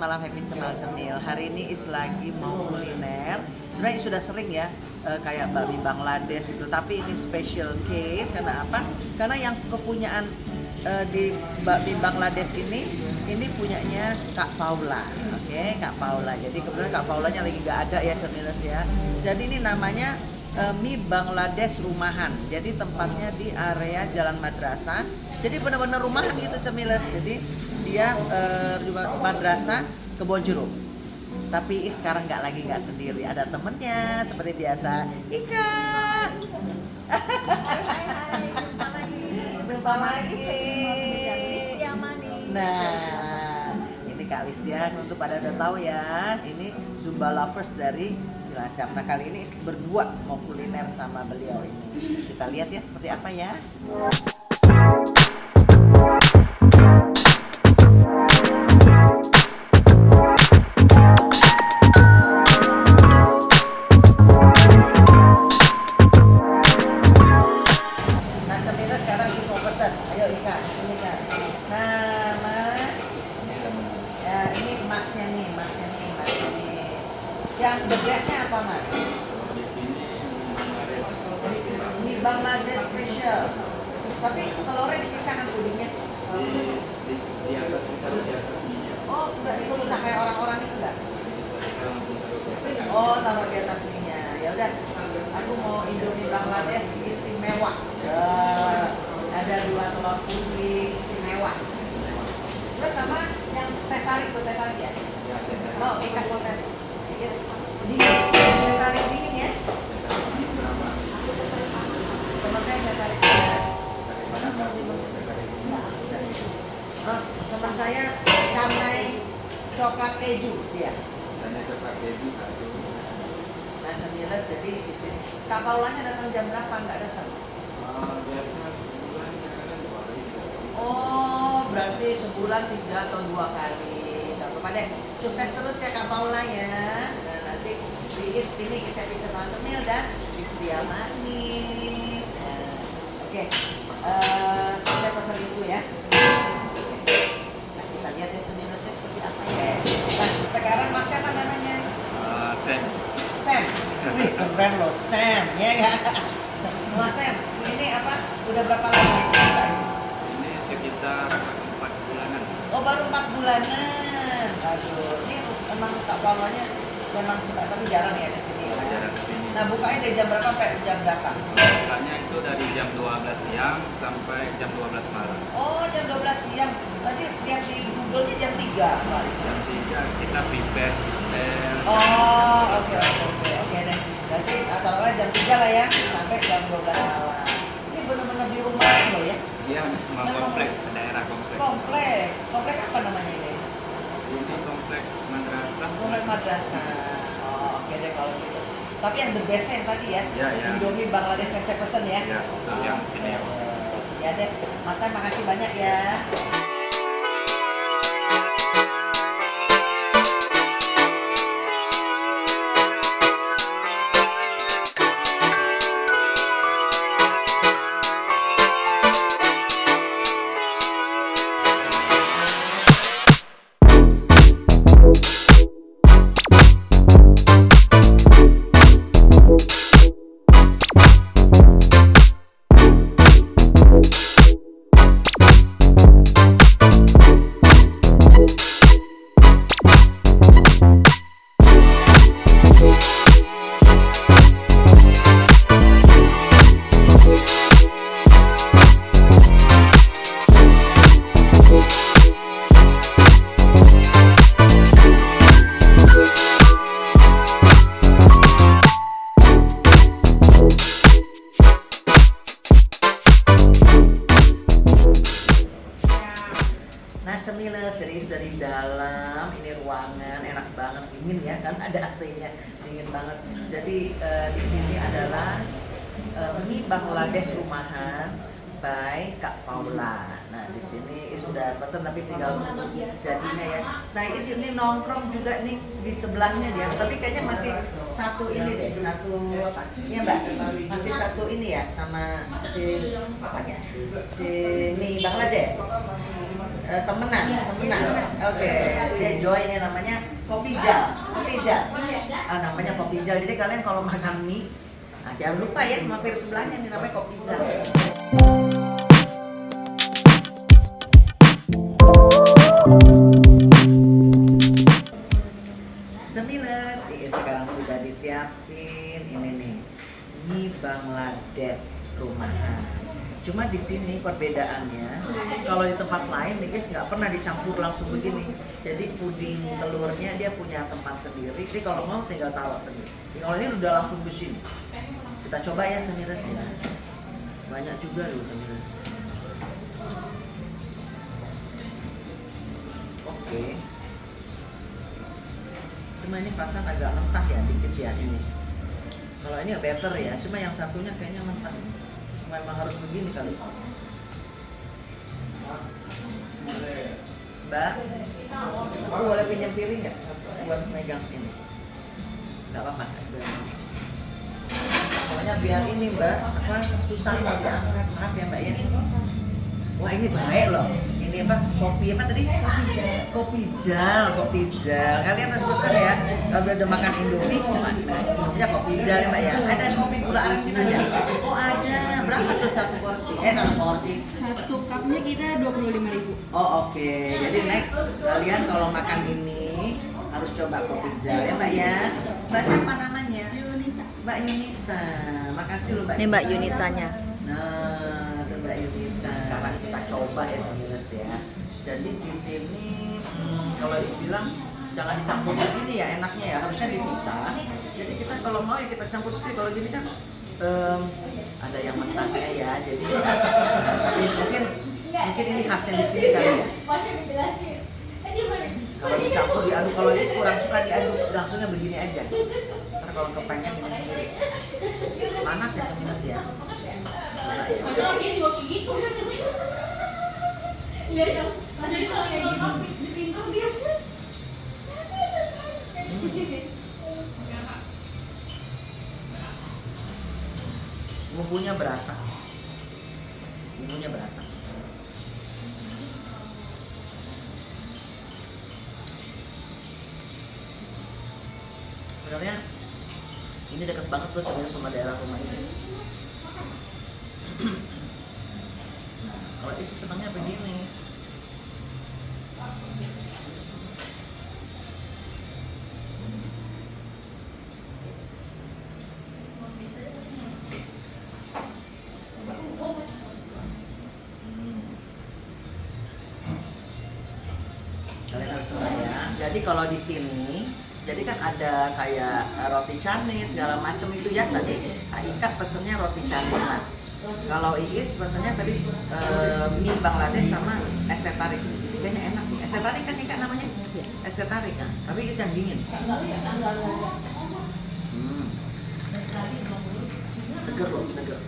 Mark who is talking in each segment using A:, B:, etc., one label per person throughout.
A: malam Happy Cemil. Hari ini lagi mau kuliner. Sebenarnya sudah sering ya, kayak bakmi Bangladesh itu. Tapi ini special case karena apa? Karena yang kepunyaan di bakmi Bangladesh ini punyanya Kak Paula. Oke, Kak Paula. Jadi kebetulan Kak Paulanya lagi nggak ada ya Cemilers ya. Jadi ini namanya mie Bangladesh rumahan. Jadi tempatnya di area Jalan Madrasah. Jadi benar-benar rumahan gitu Cemilers. Jadi dia madrasah Kebonjeruk. Tapi sekarang nggak sendiri, ada temennya seperti biasa. Ika.
B: Hai, jumpa lagi
A: Bersama lagi.
B: Listia Manis.
A: Nah, ini Kak Listia untuk pada udah tahu ya, ini Zumba lovers dari Cilacap. Nah kali ini berdua mau kuliner sama beliau ini. Kita lihat ya seperti apa ya. Nah Cemila sekarang mau pesan. Ayo Ika, sini Kak. Nah Mas, ya ini masnya nih. Yang the bestnya apa Mas? Ini Bangladesh special. Tapi telurnya dipisahkan pudingnya.
C: Di atas kita harus di atas minyak.
A: Oh, enggak dipisah kayak orang-orang itu enggak? Oh, taruh di atas minyak. Ya udah, aku mau Indomie Bangladesh istimewa. Ada 2 telur putih istimewa. Terus sama yang teh tarik ya? Oh, ikan mau teh. Dingin, teh tarik dingin ya? Teman saya teh tarik ya. Oh, teman saya canai coklat keju dia. Nah, Cemilers jadi di sini. Kak Paulanya datang jam berapa? Nggak datang? Oh, berarti sebulan 3 atau 2 kali. Nggak apa-apa deh. Sukses terus ya Kak Paula ya. Nah, nanti di ini Happy Cemil dan Listia Manis. Nah, oke. Saya pesan itu ya. Nah, kita lihat ya Cemilers seperti apa ya. Nah, sekarang Mas siapa namanya?
C: Sam.
A: Sam. Wih, keren loh Sam, ya nggak? Mas Sam, ini apa? Udah berapa lama ini?
C: Ini sekitar 4 bulanan.
A: Oh, baru 4 bulanan. Aduh, ini emang Kak Paulanya memang suka, tapi jarang ya ke sini ya.
C: Jarang kesini.
A: Nah, bukanya dari jam berapa sampai jam berapa?
C: Bukanya itu dari jam 12 siang sampai jam 12 malam.
A: Oh, jam 12 siang. Tadi lihat di Google-nya jam 3. Pak.
C: Jam 3 kita prepare.
A: Oh, oke deh. Berarti taruhlah jam 3 lah ya, sampai jam 12 malam. Ini benar-benar di rumah loh ya.
C: Iya, semua komplek, daerah komplek.
A: Komplek apa namanya ini?
C: Ini komplek madrasah.
A: Komplek madrasah. Oh, oke deh kalau gitu. Tapi yang the bestnya yang tadi ya,
C: Ya.
A: Indomie Bangladesh yang saya pesen ya.
C: Ya, itu yang istimewa.
A: Ya deh, Mas Sam makasih banyak ya. Nah Cemilers, serius dari dalam, ini ruangan enak banget, dingin ya kan, ada AC-nya, dingin banget. Jadi di sini adalah mie Bangladesh rumahan. by Kak Paula. Nah di sini Is udah pesan tapi tinggal nunggu jadinya ya. Nah Is ini nongkrong juga nih di sebelahnya dia, tapi kayaknya masih satu ini deh, satu apa? Iya Mbak, masih satu ini ya sama si apa? Si Mi Bangladesh. Temenan. Oke, dia join ya namanya Kopi Jal. Namanya Kopi Jal. Jadi kalian kalau makan mie, nah, jangan lupa ya mampir sebelahnya nih namanya Kopi Jal. Cemiles, sekarang sudah disiapin ini nih mie Bangladesh rumahan. Cuma di sini perbedaannya, kalau di tempat lain nih nggak pernah dicampur langsung begini. Jadi puding telurnya dia punya tempat sendiri. Jadi kalau mau tinggal taruh sendiri. Kalau ini udah langsung di sini. Kita coba ya cemiles ya. Banyak juga loh cemiles. Oke. Cuma ini perasaan agak mentah ya dikit ya ini. Kalau ini ya better ya. Cuma yang satunya kayaknya mentah. Memang harus begini kali. Mbak, aku boleh pinjam piring nggak buat megang ini? Nggak apa-apa. Pokoknya biar ini Mbak, apa susah mau diangkat. Maaf ya Mbak ya. Wah ini baik loh. Ini apa? Kopi apa tadi? Kopi jal. Kalian harus pesan ya. Kalau udah makan Indomie, Indominya kopi jal ya Mbak ya. Ada kopi gula aren kita aja. Oh ada. Berapa tuh satu porsi? Satu porsi.
D: Satu cupnya kita 25.000.
A: Oh oke. Jadi next kalian kalau makan ini harus coba kopi jal ya Mbak ya. Mbak siapa namanya? Mbak Yunita. Makasih loh Mbak.
B: Ini Mbak Yunitanya.
A: Nah, itu Mbak Yunita. Sekarang kita coba ya cemiles ya. Jadi di sini kalau bilang jangan dicampur begini ya enaknya ya, harusnya dipisah. Jadi kita kalau mau ya kita campur sendiri. Kalau gini kan ada yang mentahnya ya. Jadi tapi mungkin ini khasnya di sini kali ya. Kalau dicampur diaduk, kalau ini kurang suka diaduk, langsungnya begini aja. Ntar kalau kepengen ini sendiri. Panas ya cemiles ya. Coba ya. Bumbunya berasa. Sebenarnya ini dekat banget tuh cemiles sama daerah rumah ini. Nah, kalau isi senangnya begini. Kalian harus coba ya. Jadi kalau di sini, jadi kan ada kayak roti canai segala macam itu ya tadi. Ika pesennya roti canai. Nah, kalau Iis pesennya tadi mie Bangladesh sama es teh tarik. Kayaknya enak nih. Es teh tarik kan Ika namanya? Es teh tarik kan. Tapi Iis yang dingin. Seger loh, seger.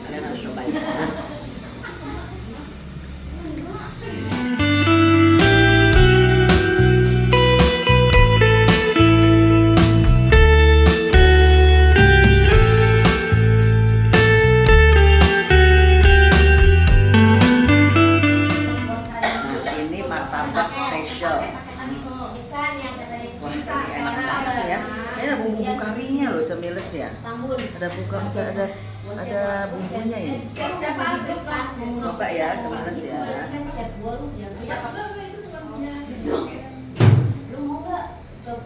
A: Kalian harus cobain. Ada bumbunya ini. Coba ya, cemiles ya.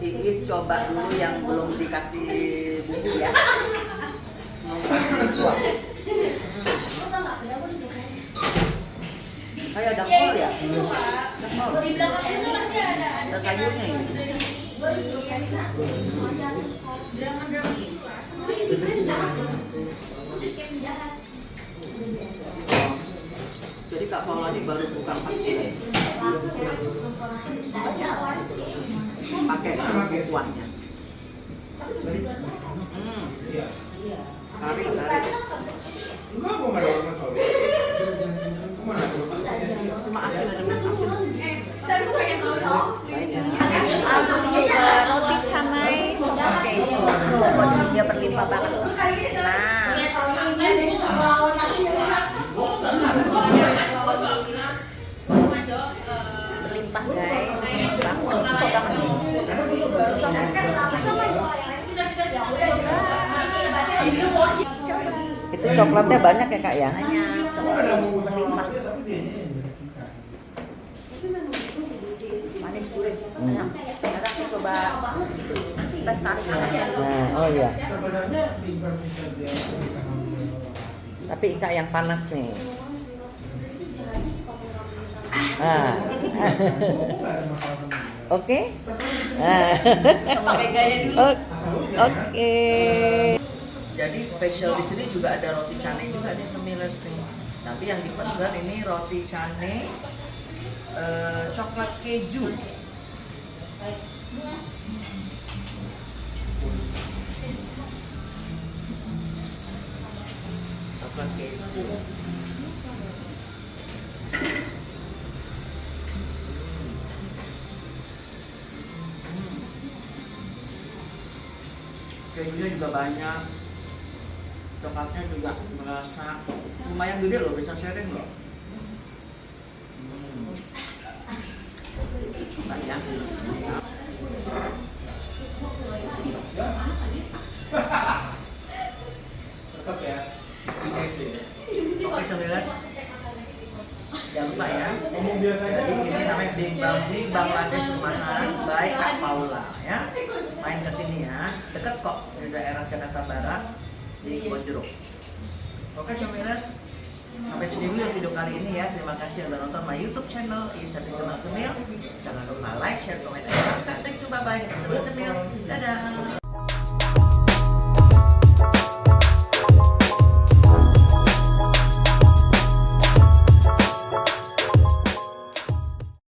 A: Iis coba dulu yang belum dikasih bumbu ya. Kayak ada kol ya? Ada kol. Ada sayurnya ini. Jadi Kak Paula ini baru buka pas ini. Pakai kuahnya. Kari.
B: berlimpah banget loh. Nah, berlimpah guys. Bangun, susah banget nih.
A: Itu coklatnya banyak ya kak ya?
B: Banyak, coba berlimpah. Manis gurih, enak. Sekarang saya coba bentar ya.
A: Nah, oh iya. Tapi Ika yang panas nih. Ah. Oke. Ah. Oke. Jadi spesial di sini juga ada roti canai juga nih semilers nih. Tapi yang dipesan ini roti canai coklat keju. Coklat keju. Kejunya juga banyak, coklatnya juga merasa lumayan gede loh, bisa sharing loh. Banyak.
E: Tetap ya.
A: Oke cemilan, jangan lupa ya.
E: Ngomong biasa aja.
A: Jadi ini namanya Big Bangladesh Rumahan by Kak Paula ya. Main ke sini ya, deket kok di daerah Jakarta Barat di Kebon Jeruk. Oke cemilan, sampai sini dulu video kali ini ya. Terima kasih yang udah nonton my YouTube channel Isa Cemil. Jangan lupa like, share, komen, dan subscribe. Thank you, bye bye. Cemil, dadah.